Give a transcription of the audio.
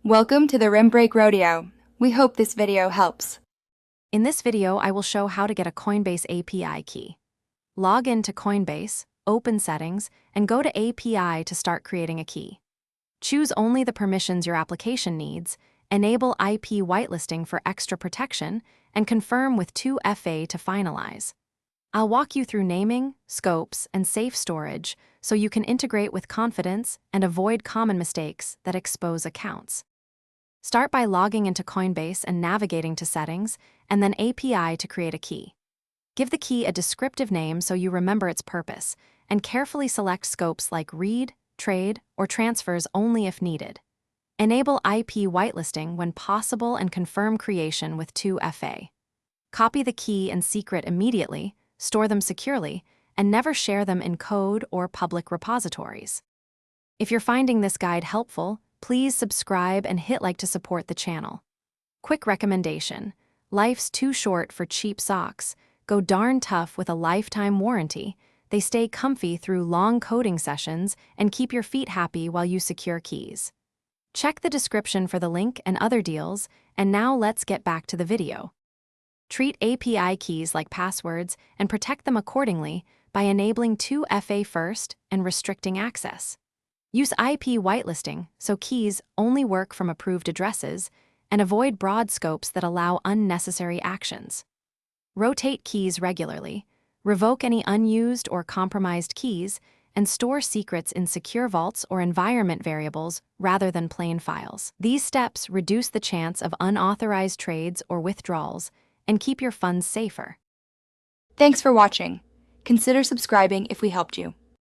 Welcome to the Rim Break Rodeo. We hope this video helps. In this video, I will show how to get a Coinbase API key. Log in to Coinbase, open Settings, and go to API to start creating a key. Choose only the permissions your application needs, enable IP whitelisting for extra protection, and confirm with 2FA to finalize. I'll walk you through naming, scopes, and safe storage so you can integrate with confidence and avoid common mistakes that expose accounts. Start by logging into Coinbase and navigating to Settings, and then API to create a key. Give the key a descriptive name so you remember its purpose, and carefully select scopes like read, trade, or transfers only if needed. Enable IP whitelisting when possible and confirm creation with 2FA. Copy the key and secret immediately, store them securely, and never share them in code or public repositories. If you're finding this guide helpful, please subscribe and hit like to support the channel. Quick recommendation: life's too short for cheap socks. Go darn tough with a lifetime warranty. They stay comfy through long coding sessions and keep your feet happy while you secure keys. Check the description for the link and other deals, and now let's get back to the video. Treat API keys like passwords and protect them accordingly by enabling 2FA first and restricting access. Use IP whitelisting so keys only work from approved addresses, and avoid broad scopes that allow unnecessary actions. Rotate keys regularly, revoke any unused or compromised keys, and store secrets in secure vaults or environment variables rather than plain files. These steps reduce the chance of unauthorized trades or withdrawals and keep your funds safer. Thanks for watching. Consider subscribing if we helped you.